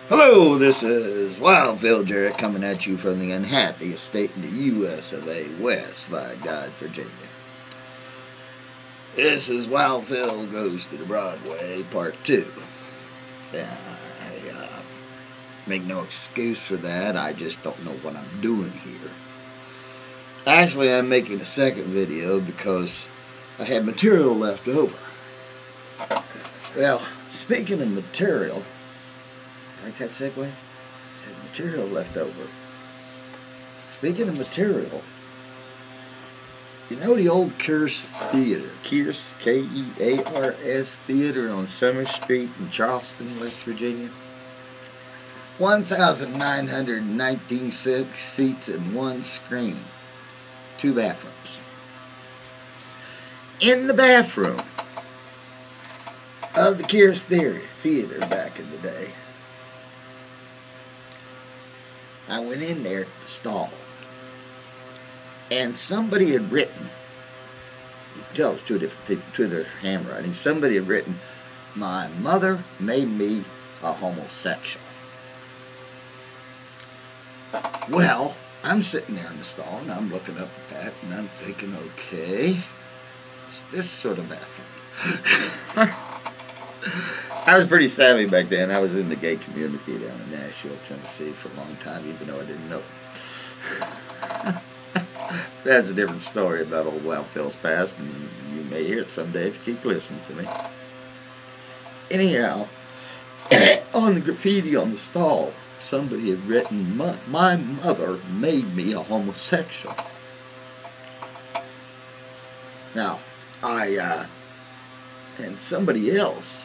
Hello, this is Wildfield Jarrett coming at you from the unhappiest state in the U.S. of A, West by God, Virginia. This is Wildfield Goes to the Broadway, Part 2. I make no excuse for that, I just don't know what I'm doing here. Actually, I'm making a second video because I had material left over. Well, speaking of material, like that segue? I said material left over. Speaking of material, you know the old Kears Theater, Kears, K-E-A-R-S Theater on Summer Street in Charleston, West Virginia? 1,919 seats and one screen. 2 bathrooms. In the bathroom of the Kears Theater back in the day, I went in there to the stall, and somebody had written, you can tell it was 2 different people, 2 different handwriting, somebody had written, "My mother made me a homosexual." Well, I'm sitting there in the stall, and I'm looking up at that, and I'm thinking, okay, it's this sort of bathroom. I was pretty savvy back then. I was in the gay community down in Nashville, Tennessee for a long time, even though I didn't know it. That's a different story about old Wildfield's past, and you may hear it someday if you keep listening to me. Anyhow, on the graffiti on the stall, somebody had written, "My mother made me a homosexual." Now, and somebody else,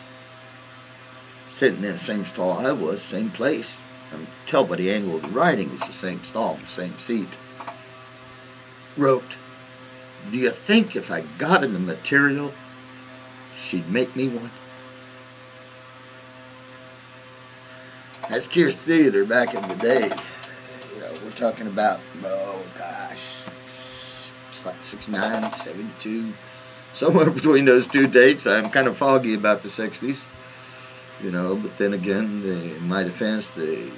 sitting in the same stall I was, same place. I can tell by the angle of the writing it was the same stall, the same seat. Wrote, "Do you think if I got in the material, she'd make me one?" That's Kears Theater back in the day. You know, we're talking about, oh gosh, what, 69, 72, somewhere between those 2 dates. I'm kind of foggy about the 60s. You know, but then again, in my defense, the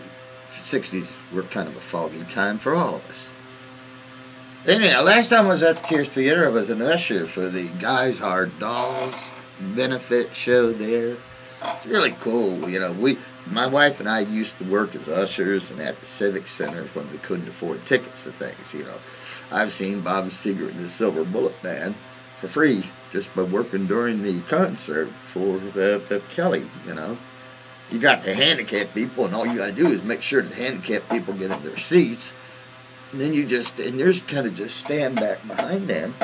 60s were kind of a foggy time for all of us. Anyhow, last time I was at the Kears Theater, I was an usher for the Guys Are Dolls benefit show there. It's really cool. You know, my wife and I used to work as ushers and at the Civic Centers when we couldn't afford tickets to things, you know. I've seen Bob Seger and the Silver Bullet Band for free just by working during the concert for the Kelly, you know. You got the handicapped people, and all you got to do is make sure the handicapped people get in their seats. And then you just kind of just stand back behind them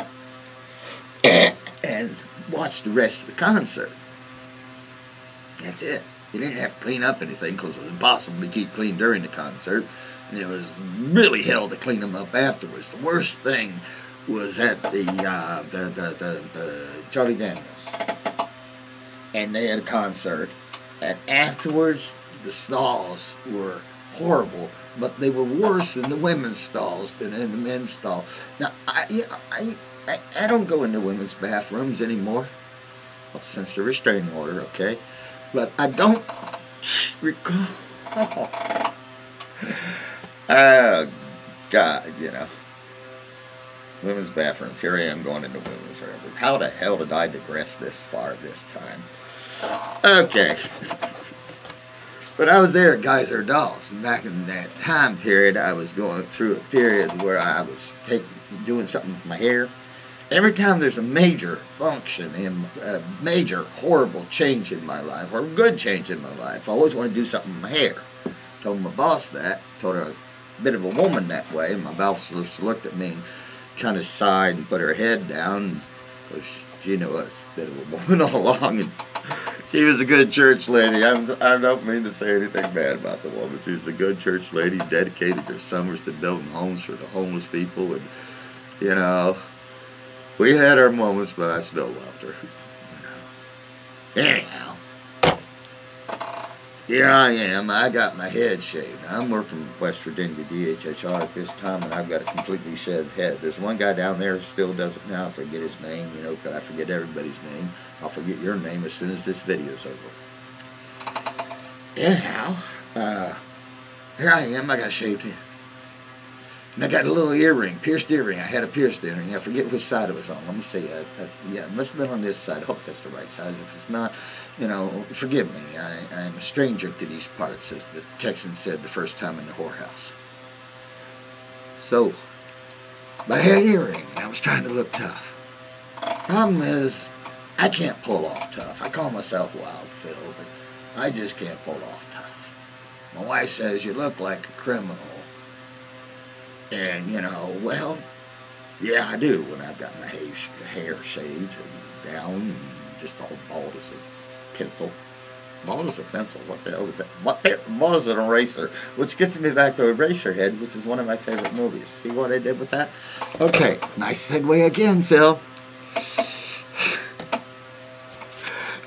and watch the rest of the concert. That's it. You didn't have to clean up anything because it was impossible to keep clean during the concert. And it was really hell to clean them up afterwards. The worst thing was at the Charlie Daniels, and they had a concert, and afterwards the stalls were horrible, but they were worse in the women's stalls than in the men's stall. Now I don't go into women's bathrooms anymore, well, since the restraining order, okay, but I don't recall. Oh God, you know. Women's bathrooms. Here I am going into women's bathrooms. How the hell did I digress this far this time? Okay. But I was there at Guys Are Dolls. And back in that time period, I was going through a period where I was doing something with my hair. Every time there's a major function, a major horrible change in my life, or a good change in my life, I always want to do something with my hair. Told my boss that. Told her I was a bit of a woman that way. And my boss looked at me and kind of sighed and put her head down, because she knew I was a bit of a woman all along, and she was a good church lady. I don't mean to say anything bad about the woman. She was a good church lady, dedicated her summers to building homes for the homeless people, and, you know, we had our moments, but I still loved her. You know. Anyhow, here I am. I got my head shaved. I'm working with West Virginia DHHR at this time, and I've got a completely shaved head. There's one guy down there who still does it now. I forget his name, you know, but I forget everybody's name. I'll forget your name as soon as this video's over. Anyhow, Here I am, I got a shaved head. And I got a little earring, pierced earring. I had a pierced earring. I forget which side it was on. Let me see. Yeah, it must have been on this side. I hope that's the right size. If it's not, forgive me. I'm a stranger to these parts, as the Texan said the first time in the whorehouse. So, but I had an earring, and I was trying to look tough. Problem is, I can't pull off tough. I call myself Wild Phil, but I just can't pull off tough. My wife says, you look like a criminal. And, well, yeah, I do when I've got my hair shaved and down and just all bald as a pencil. Bald as a pencil? What the hell is that? Bald as an eraser, which gets me back to Eraserhead, which is one of my favorite movies. See what I did with that? Okay, nice segue again, Phil.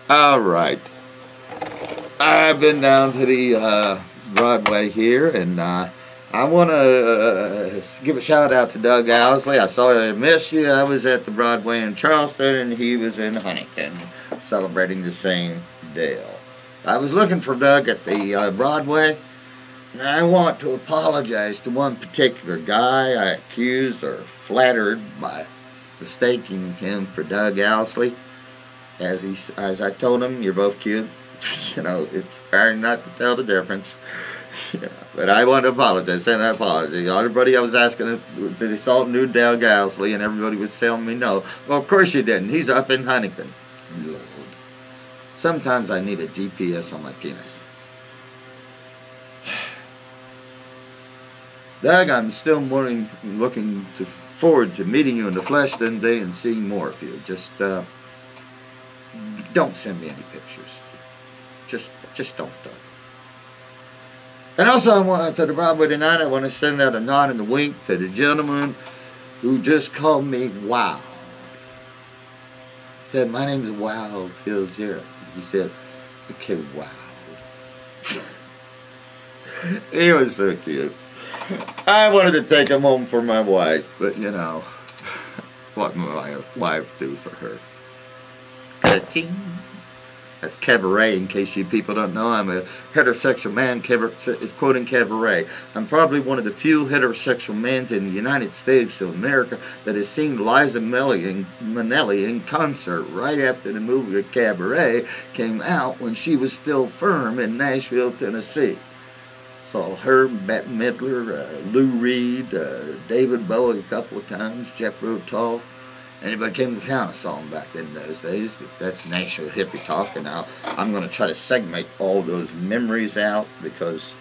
All right. I've been down to the Broadway here, and I want to give a shout out to Doug Owsley. I saw I missed you. I was at the Broadway in Charleston, and he was in Huntington celebrating the same deal. I was looking for Doug at the Broadway, and I want to apologize to one particular guy I accused or flattered by mistaking him for Doug Owsley. As I told him, you're both cute. It's hard not to tell the difference. Yeah, but I want to apologize, send an apology. Everybody I was asking if they saw Nude Doug Owsley, and everybody was telling me no. Well, of course you didn't. He's up in Huntington. Lord. Sometimes I need a GPS on my penis. Doug, I'm still looking forward to meeting you in the flesh one day and seeing more of you. Just don't send me any pictures. Just don't, Doug. And also, I want to the Broadway tonight. I want to send out a nod and a wink to the gentleman who just called me Wild. He said, "My name's Wild Phil Jarrett." He said, "Okay, Wild." He was so cute. I wanted to take him home for my wife, but what my wife do for her? Ka-ching. That's cabaret, in case you people don't know. I'm a heterosexual man quoting cabaret. I'm probably one of the few heterosexual men in the United States of America that has seen Liza Minnelli in concert right after the movie Cabaret came out when she was still firm in Nashville, Tennessee. Saw her, Bette Midler, Lou Reed, David Bowie a couple of times, Jethro Tull. Anybody came to town, I saw them back in those days, but that's Nashville hippie talk, and now I'm going to try to segment all those memories out because,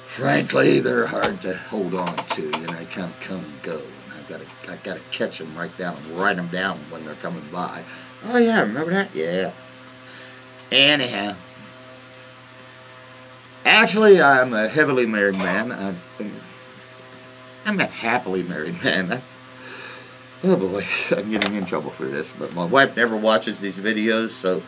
frankly, they're hard to hold on to. They kind of come and go, and I've got to catch them right down and write them down when they're coming by. Oh yeah, remember that? Yeah. Anyhow, actually, I'm a heavily married man. I'm a happily married man. Oh boy, I'm getting in trouble for this, but my wife never watches these videos, so,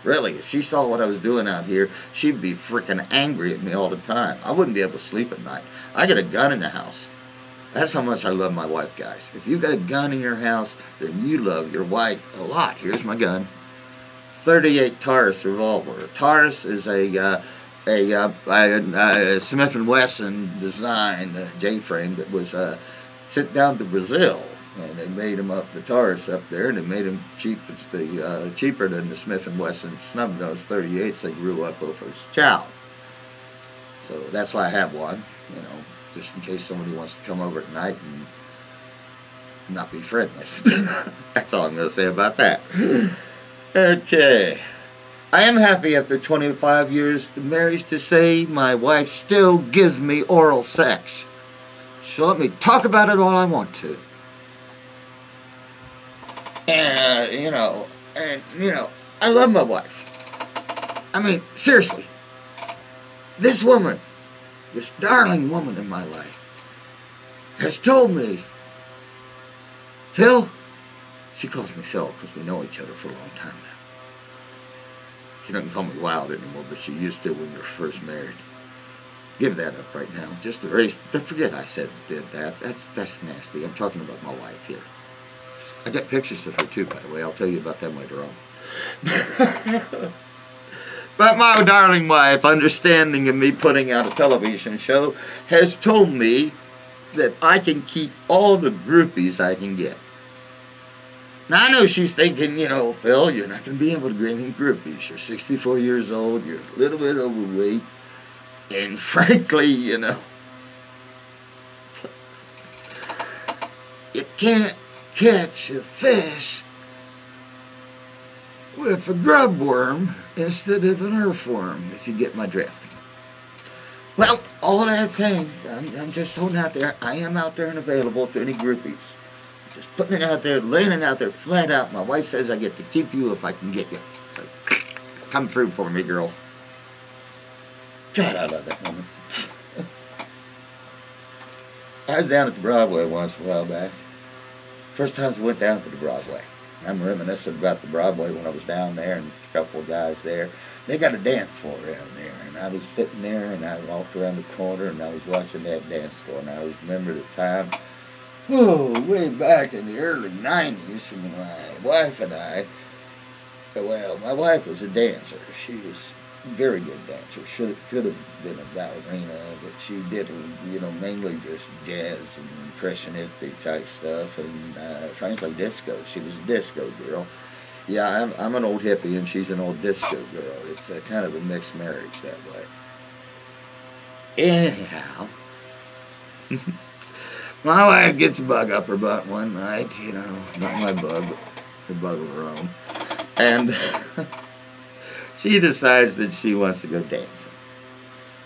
really, if she saw what I was doing out here, she'd be freaking angry at me all the time. I wouldn't be able to sleep at night. I got a gun in the house. That's how much I love my wife, guys. If you got a gun in your house, then you love your wife a lot. Here's my gun. 38 Taurus revolver. Taurus is a Smith & Wesson design, J-frame that was sent down to Brazil, and they made them up, the Taurus up there, and they made them cheap. It's cheaper than the Smith & Wesson snub nose 38s they grew up with as a child. So that's why I have one, just in case somebody wants to come over at night and not be friendly. That's all I'm going to say about that. Okay. I am happy after 25 years of marriage to say my wife still gives me oral sex. So let me talk about it all I want to. And, I love my wife. I mean, seriously. This woman, this darling woman in my life, has told me, Phil, she calls me Phil because we know each other for a long time now. She doesn't call me Wild anymore, but she used to when we were first married. Give that up right now. Just erase. Forget I did that. That's nasty. I'm talking about my wife here. I got pictures of her too, by the way. I'll tell you about them later on. But my darling wife, understanding of me putting out a television show, has told me that I can keep all the groupies I can get. Now, I know she's thinking, you know, Phil, you're not going to be able to get any groupies. You're 64 years old, you're a little bit overweight, and frankly, you know, you can't catch a fish with a grub worm instead of an earthworm, if you get my drift. Well, all that things, I'm just holding out there. I am out there and available to any groupies. Just putting it out there, laying it out there flat out. My wife says I get to keep you if I can get you. So, come through for me, girls. God, I love that woman. I was down at the Broadway once a while back. First time I went down to the Broadway. I'm reminiscing about the Broadway when I was down there and a couple of guys there. They got a dance floor down there, and I was sitting there and I walked around the corner and I was watching that dance floor, and I remember the time, way back in the early 90s when my wife and I, well, my wife was a dancer. She was a very good dancer. Could have been a ballerina, but she did, you know, mainly just jazz and impressionistic type stuff, and frankly, disco. She was a disco girl. Yeah, I'm an old hippie, and she's an old disco girl. It's a kind of a mixed marriage that way. Anyhow, my wife gets a bug up her butt one night, you know, not my bug, but the bug of her own, and she decides that she wants to go dancing.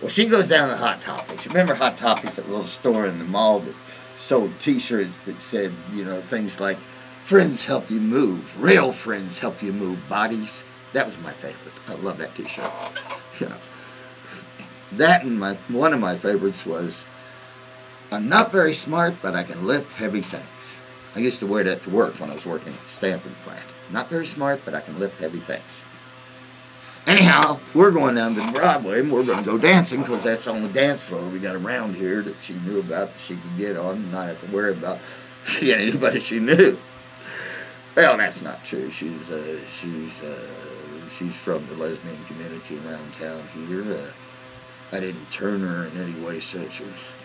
Well, she goes down to Hot Topics. Remember Hot Topics, that little store in the mall that sold T-shirts that said, you know, things like, friends help you move, real friends help you move bodies. That was my favorite. I love that T-shirt. You know, that and one of my favorites was, I'm not very smart, but I can lift heavy things. I used to wear that to work when I was working at the stamping plant. Not very smart, but I can lift heavy things. Anyhow, we're going down to Broadway, and we're going to go dancing, because that's the only dance floor we got around here that she knew about, that she could get on and not have to worry about anybody she knew. Well, that's not true. She's from the lesbian community around town here. I didn't turn her in any way, such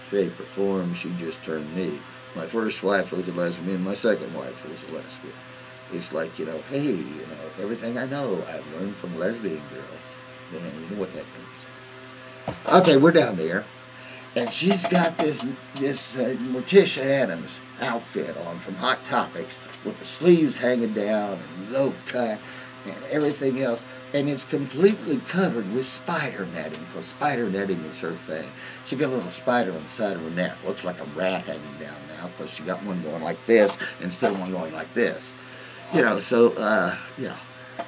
shape or form. She just turned me. My first wife was a lesbian. My second wife was a lesbian. It's like, you know, hey, you know, everything I know I've learned from lesbian girls. You know what that means. Okay, we're down there, and she's got this Morticia Addams outfit on from Hot Topics with the sleeves hanging down and low cut and everything else, and it's completely covered with spider netting, because spider netting is her thing. She got a little spider on the side of her neck. Looks like a rat hanging down now, because she got one going like this instead of one going like this. You know, so, you know,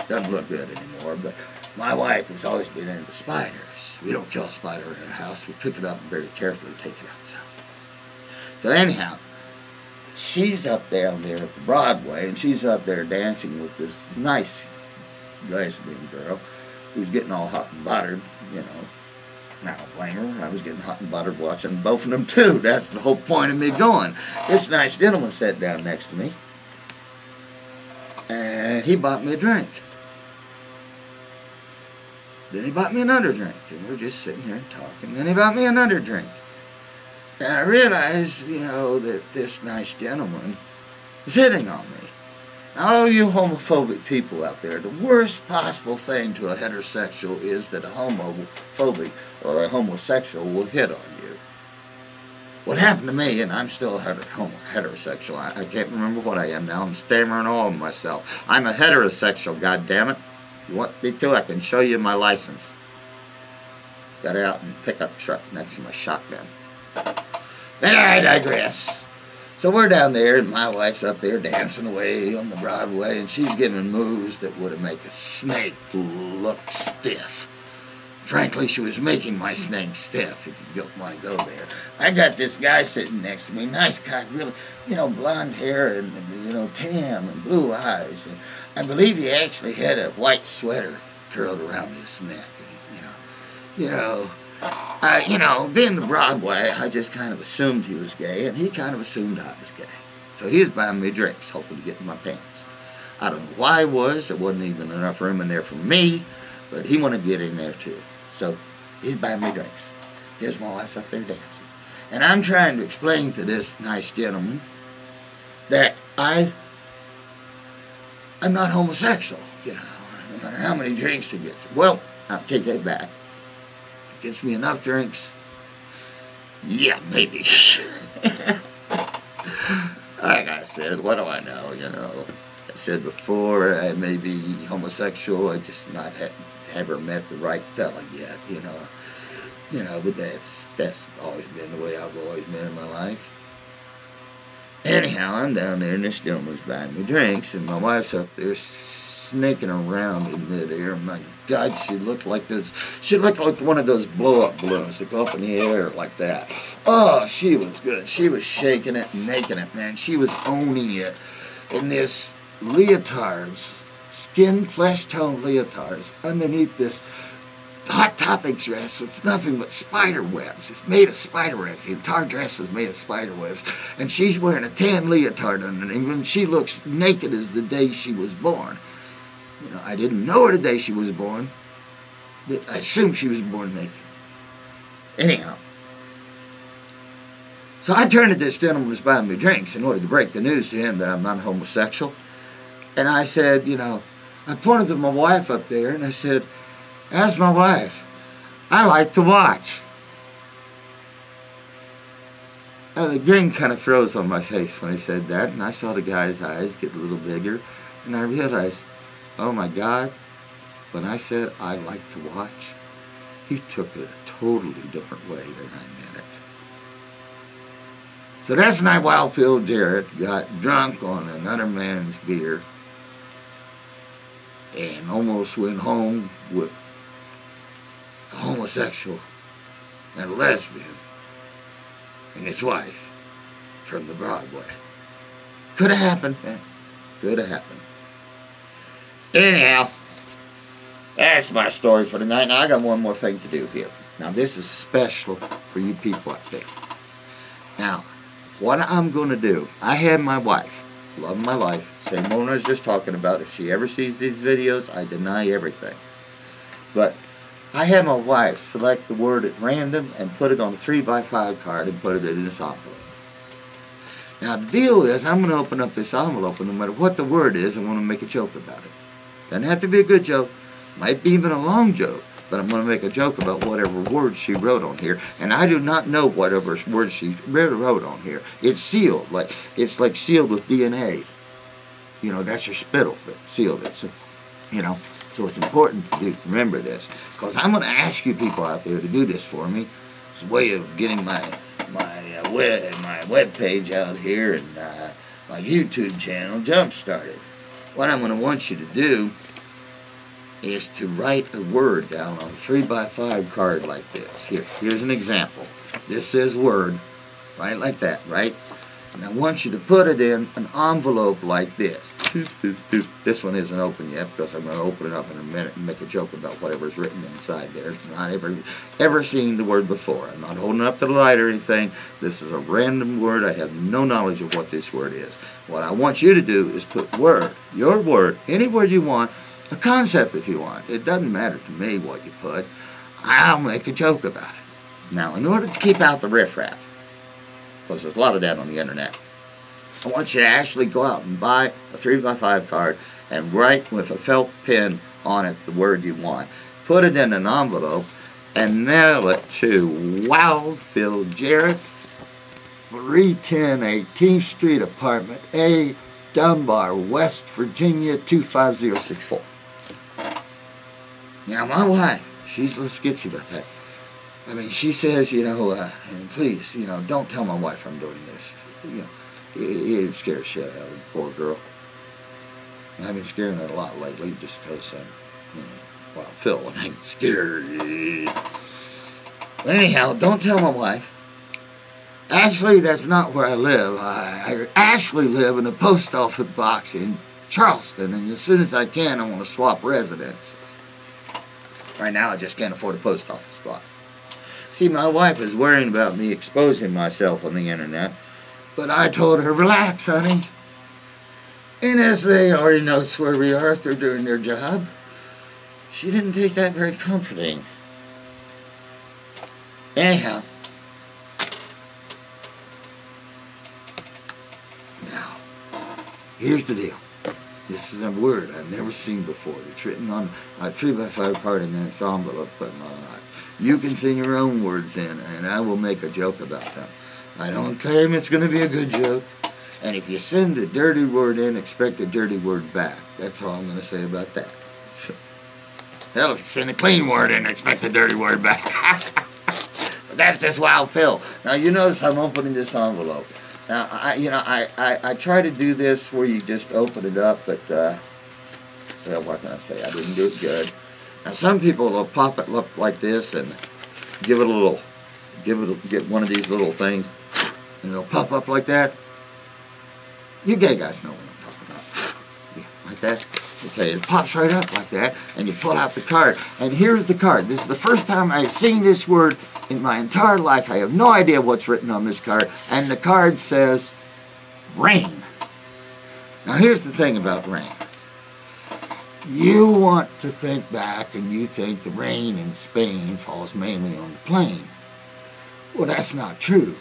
doesn't look good anymore, but my wife has always been into spiders. We don't kill a spider in our house. We pick it up and very carefully take it outside. So anyhow, she's up down there at the Broadway, and she's up there dancing with this nice lesbian girl who's getting all hot and buttered, you know. And I don't blame her. I was getting hot and buttered watching both of them too. That's the whole point of me going. This nice gentleman sat down next to me, and he bought me a drink. Then he bought me another drink, and we're just sitting here talking. Then he bought me another drink. And I realized, you know, that this nice gentleman was hitting on me. Now, all you homophobic people out there, the worst possible thing to a heterosexual is that a homophobic or a homosexual will hit on you. What happened to me, and I'm still a heterosexual. I can't remember what I am now. I'm stammering all of myself. I'm a heterosexual, goddammit. You want me to? I can show you my license. Got out and pickup truck next to my shotgun. And I digress. So we're down there, and my wife's up there dancing away on the Broadway, and she's giving moves that would have made a snake look stiff. Frankly, she was making my snake stiff, if you don't want to go there. I got this guy sitting next to me, nice guy, really, you know, blonde hair and, you know, tan and blue eyes. And I believe he actually had a white sweater curled around his neck. And, you know, being the Broadway, I just kind of assumed he was gay, and he kind of assumed I was gay. So he was buying me drinks, hoping to get in my pants. I don't know why it was. There wasn't even enough room in there for me. But he wanted to get in there too. So he's buying me drinks. Here's my wife up there dancing. And I'm trying to explain to this nice gentleman that I'm not homosexual, you know, no matter how many drinks he gets. Well, I'll take that back. If he gets me enough drinks, yeah, maybe. Like I said, what do I know, you know. I said before, I may be homosexual, I just not ever met the right fella yet, you know. You know, but that's always been the way I've always been in my life. Anyhow, I'm down there and this gentleman's buying me drinks and my wife's up there snaking around in midair. My God, she looked like one of those blow-up balloons that go up in the air like that. Oh, she was good. She was shaking it and making it, man. She was owning it in this leotards, skin flesh tone leotards underneath this Hot Topics dress with nothing but spider webs. It's made of spider webs. The entire dress is made of spider webs. And she's wearing a tan leotard underneath, and she looks naked as the day she was born. You know, I didn't know her the day she was born, but I assumed she was born naked. Anyhow, so I turned to this gentleman who was buying me drinks in order to break the news to him that I'm not homosexual. And I said, you know, I pointed to my wife up there, and I said, "That's my wife. I like to watch." Now, the grin kind of froze on my face when he said that, and I saw the guy's eyes get a little bigger, and I realized, oh my God, when I said I like to watch, he took it a totally different way than I meant it. So that's night while Phil Jarrett got drunk on another man's beer and almost went home with a homosexual and a lesbian and his wife from the Broadway. Could have happened, man. Could have happened. Anyhow, that's my story for tonight. Now, I got one more thing to do here. Now, this is special for you people out there. Now, what I'm going to do, I have my wife, love my life, same one I was just talking about. If she ever sees these videos, I deny everything. But I had my wife select the word at random and put it on a 3x5 card and put it in this envelope. Now the deal is, I'm going to open up this envelope, and no matter what the word is, I'm going to make a joke about it. Doesn't have to be a good joke, might be even a long joke, but I'm going to make a joke about whatever words she wrote on here, and I do not know whatever words she wrote on here. It's sealed, it's like sealed with DNA. You know, that's your spittle that sealed it. So, you know. So it's important to remember this, because I'm going to ask you people out there to do this for me. It's a way of getting my web page out here and my YouTube channel jump started. What I'm going to want you to do is to write a word down on a 3x5 card like this. Here's an example. This says word, right, like that, right? And I want you to put it in an envelope like this. This one isn't open yet because I'm going to open it up in a minute and make a joke about whatever's written inside there. Not ever seen the word before. I'm not holding it up to the light or anything. This is a random word. I have no knowledge of what this word is. What I want you to do is put word, your word, any word you want, a concept if you want. It doesn't matter to me what you put. I'll make a joke about it. Now, in order to keep out the riffraff, because there's a lot of that on the internet, I want you to actually go out and buy a 3x5 card and write with a felt pen on it the word you want. Put it in an envelope and mail it to Wow Phil Jarrett, 310 18th Street, Apartment A, Dunbar, West Virginia, 25064. Now, my wife, she's a little skitsy about that. I mean, she says, you know, and please, you know, don't tell my wife I'm doing this. You know, it scares shit out of the poor girl. And I've been scaring her a lot lately just because, you know, well, Phil, I'm scared. But anyhow, don't tell my wife. Actually, that's not where I live. I actually live in a post office box in Charleston, and as soon as I can, I want to swap residences. Right now, I just can't afford a post office box. See, my wife is worrying about me exposing myself on the internet, but I told her, relax, honey. NSA already knows where we are if they're doing their job. she didn't take that very comforting. Anyhow, now, here's the deal. This is a word I've never seen before. It's written on a 3x5 card in this envelope, but you can send your own words in, and I will make a joke about them. I don't claim it's going to be a good joke. And if you send a dirty word in, expect a dirty word back. That's all I'm going to say about that. Hell, if you send a clean word in, expect a dirty word back. But that's just Wild Phil. Now, you notice I'm opening this envelope. Now, I try to do this where you just open it up, but, well, what can I say? I didn't do it good. Now, some people will pop it up like this and give it a little, get one of these little things, and it'll pop up like that. You gay guys know what I'm talking about. Yeah, like that. Okay, it pops right up like that, and you pull out the card. And here's the card. This is the first time I've seen this word in my entire life. I have no idea what's written on this card. And the card says, rain. Now, here's the thing about rain. You want to think back, and you think the rain in Spain falls mainly on the plain. Well, that's not true.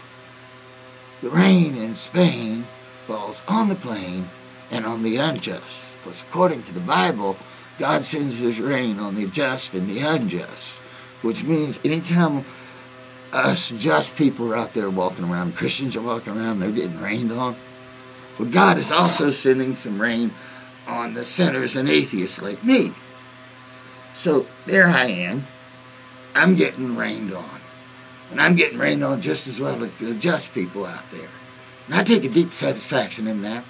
The rain in Spain falls on the plain and on the unjust. Because according to the Bible, God sends his rain on the just and the unjust. Which means anytime us just people are out there walking around, Christians are walking around, they're getting rained on. But God is also sending some rain on the sinners and atheists like me. So there I am. I'm getting rained on. And I'm getting rained on just as well as the just people out there. And I take a deep satisfaction in that.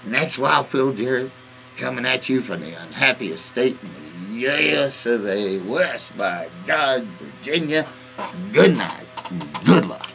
And that's Wild Phil Jarrett coming at you from the unhappiest state in the U.S. of A. West by God, Virginia. Good night and good luck.